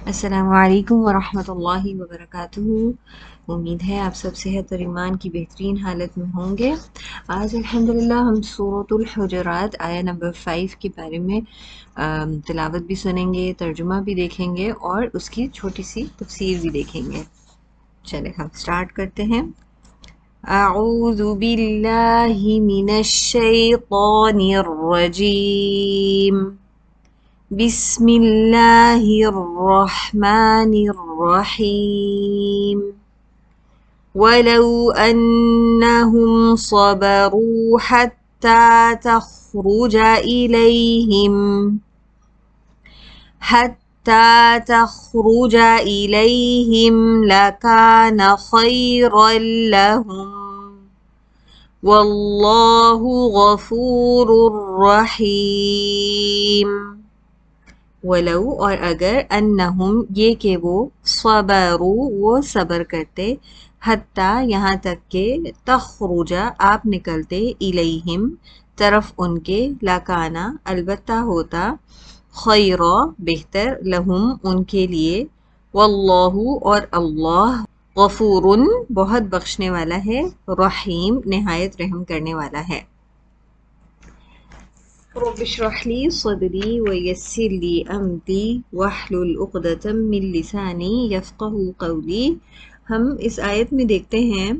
السلام علیکم ورحمۃ اللہ وبرکاتہ۔ امید ہے آپ سب صحت اور ایمان کی بہترین حالت میں ہوں گے۔ آج الحمدللہ ہم سورۃ الحجرات آیا نمبر 5 کے بارے میں تلاوت بھی سنیں گے، ترجمہ بھی دیکھیں گے اور اس کی چھوٹی سی تفسیر بھی دیکھیں گے۔ چلیں ہم سٹارٹ کرتے ہیں۔ اعوذ باللہ من الشیطان الرجیم، بسم اللہ الرحمن الرحیم، وَلَوْ أَنَّهُمْ صَبَرُوا حَتَّى تَخْرُجَ إِلَيْهِمْ لَكَانَ خَيْرًا لَهُمْ وَاللَّهُ غَفُورٌ رَحِيمٌ۔ ولو اور اگر انہم یہ کہ وہ صبروا وہ صبر کرتے، حتیٰ یہاں تک کہ تخرجا آپ نکلتے، الیہم طرف ان کے، لکانا البتہ ہوتا، خیرا بہتر، لہم ان کے لیے، واللہ اور اللہ، غفور بہت بخشنے والا ہے، رحیم نہایت رحم کرنے والا ہے۔ رب اشرح لي صدري ويسر لي امری واحلل عقدۃ من لسانی یفقهوا قولی۔ ہم اس آیت میں دیکھتے ہیں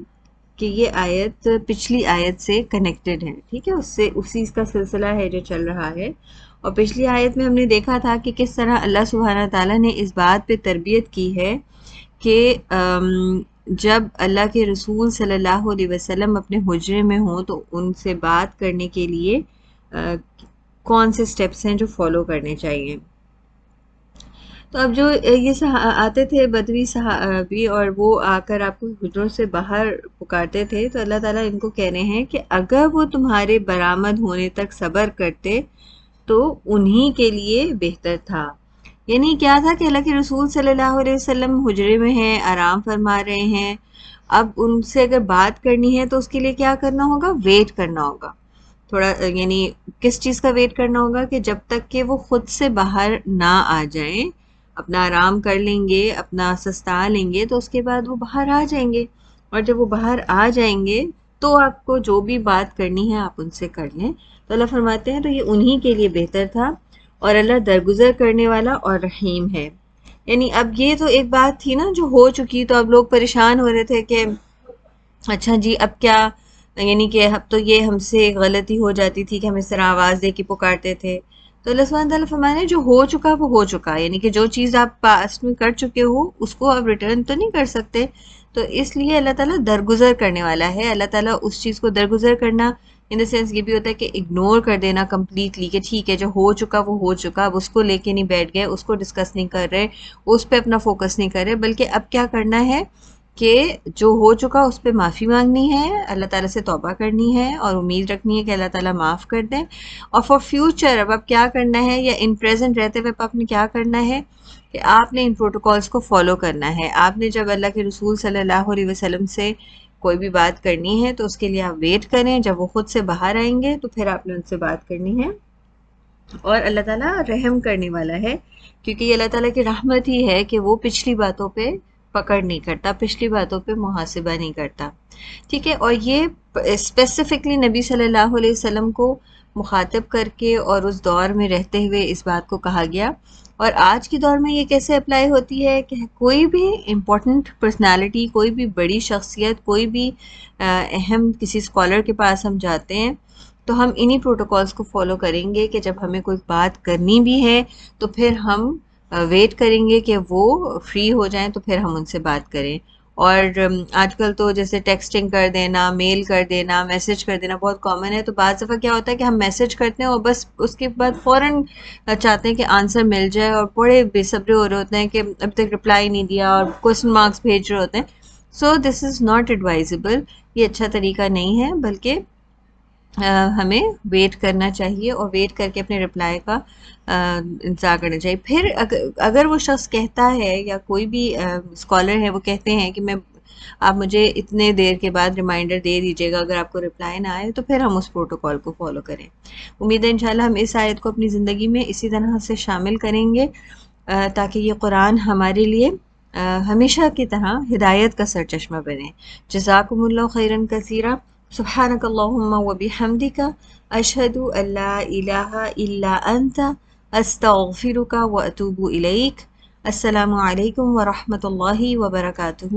کہ یہ آیت پچھلی آیت سے کنیکٹڈ ہے، ٹھیک ہے، اس سے اسی کا سلسلہ ہے جو چل رہا ہے۔ اور پچھلی آیت میں ہم نے دیکھا تھا کہ کس طرح اللہ سبحانہ تعالیٰ نے اس بات پہ تربیت کی ہے کہ جب اللہ کے رسول صلی اللہ علیہ وسلم اپنے حجرے میں ہوں تو ان سے بات کرنے کے لیے کون سے سٹیپس ہیں جو فالو کرنے چاہیے۔ تو اب جو یہ آتے تھے بدوی صحابی اور وہ آ کر آپ کو حجروں سے باہر پکارتے تھے، تو اللہ تعالیٰ ان کو کہہ رہے ہیں کہ اگر وہ تمہارے برآمد ہونے تک صبر کرتے تو انہی کے لیے بہتر تھا۔ یعنی کیا تھا کہ اللہ کے رسول صلی اللہ علیہ وسلم حجرے میں ہیں، آرام فرما رہے ہیں، اب ان سے اگر بات کرنی ہے تو اس کے لیے کیا کرنا ہوگا؟ ویٹ کرنا ہوگا تھوڑا، یعنی کس چیز کا ویٹ کرنا ہوگا؟ کہ جب تک کہ وہ خود سے باہر نہ آ جائیں، اپنا آرام کر لیں گے، اپنا سستا لیں گے، تو اس کے بعد وہ باہر آ جائیں گے، اور جب وہ باہر آ جائیں گے تو آپ کو جو بھی بات کرنی ہے آپ ان سے کر لیں۔ تو اللہ فرماتے ہیں تو یہ انہی کے لیے بہتر تھا، اور اللہ درگزر کرنے والا اور رحیم ہے۔ یعنی اب یہ تو ایک بات تھی نا جو ہو چکی، تو اب لوگ پریشان ہو رہے تھے کہ اچھا جی اب کیا، یعنی کہ اب تو یہ ہم سے غلطی ہو جاتی تھی کہ ہم اس طرح آواز دے کے پکارتے تھے۔ تو اللہ سبحانہ تعالیٰ فرمانے جو ہو چکا وہ ہو چکا، یعنی کہ جو چیز آپ پاسٹ میں کر چکے ہو اس کو آپ ریٹرن تو نہیں کر سکتے، تو اس لیے اللہ تعالیٰ درگزر کرنے والا ہے۔ اللہ تعالیٰ اس چیز کو درگزر کرنا ان دا سینس یہ بھی ہوتا ہے کہ اگنور کر دینا کمپلیٹلی، کہ ٹھیک ہے جو ہو چکا وہ ہو چکا، اب اس کو لے کے نہیں بیٹھ گئے، اس کو ڈسکس نہیں کر رہے، اس پہ اپنا فوکس نہیں کر رہے، بلکہ اب کیا کرنا ہے کہ جو ہو چکا اس پہ معافی مانگنی ہے، اللہ تعالیٰ سے توبہ کرنی ہے اور امید رکھنی ہے کہ اللہ تعالیٰ معاف کر دیں۔ اور فار فیوچر اب آپ کیا کرنا ہے، یا ان پریزنٹ رہتے ہوئے آپ نے کیا کرنا ہے کہ آپ نے ان پروٹوکولز کو فالو کرنا ہے۔ آپ نے جب اللہ کے رسول صلی اللہ علیہ وسلم سے کوئی بھی بات کرنی ہے تو اس کے لیے آپ ویٹ کریں، جب وہ خود سے باہر آئیں گے تو پھر آپ نے ان سے بات کرنی ہے۔ اور اللہ تعالیٰ رحم کرنے والا ہے، کیونکہ یہ اللہ تعالیٰ کی رحمت ہی ہے کہ وہ پچھلی باتوں پہ پکڑ نہیں کرتا، پچھلی باتوں پہ محاسبہ نہیں کرتا، ٹھیک ہے۔ اور یہ اسپیسیفکلی نبی صلی اللہ علیہ وسلم کو مخاطب کر کے اور اس دور میں رہتے ہوئے اس بات کو کہا گیا۔ اور آج کے دور میں یہ کیسے اپلائی ہوتی ہے کہ کوئی بھی امپورٹنٹ پرسنالٹی، کوئی بھی بڑی شخصیت، کوئی بھی اہم کسی اسکالر کے پاس ہم جاتے ہیں تو ہم انہی پروٹوکولز کو فالو کریں گے کہ جب ہمیں کوئی بات کرنی بھی ہے تو پھر ہم ویٹ کریں گے کہ وہ فری ہو جائیں تو پھر ہم ان سے بات کریں۔ اور آج کل تو جیسے ٹیکسٹنگ کر دینا، میل کر دینا، میسج کر دینا بہت کامن ہے، تو بعض دفعہ کیا ہوتا ہے کہ ہم میسج کرتے ہیں اور بس اس کے بعد فوراً چاہتے ہیں کہ آنسر مل جائے، اور بڑے بے صبرے ہو رہے ہوتے ہیں کہ اب تک رپلائی نہیں دیا اور کوشچن مارکس بھیج رہے ہوتے ہیں۔ سو دس از ناٹ ایڈوائزبل، یہ اچھا طریقہ نہیں ہے، بلکہ ہمیں ویٹ کرنا چاہیے اور ویٹ کر کے اپنے رپلائی کا انتظار کرنا چاہیے۔ پھر اگر وہ شخص کہتا ہے یا کوئی بھی اسکالر ہے وہ کہتے ہیں کہ آپ مجھے اتنے دیر کے بعد ریمائنڈر دے دیجیے گا اگر آپ کو رپلائی نہ آئے، تو پھر ہم اس پروٹوکول کو فالو کریں۔ امید ہے انشاءاللہ ہم اس آیت کو اپنی زندگی میں اسی طرح سے شامل کریں گے۔ تاکہ یہ قرآن ہمارے لیے ہمیشہ کی طرح ہدایت کا سرچشمہ بنے۔ جزاکم اللہ خیرا کثیرا، سبحانک اللہم و بحمدک، اشہد ان لا الہ الا انت، استغفرک و اتوب الیک۔ السلام علیکم ورحمۃ اللہ وبرکاتہ۔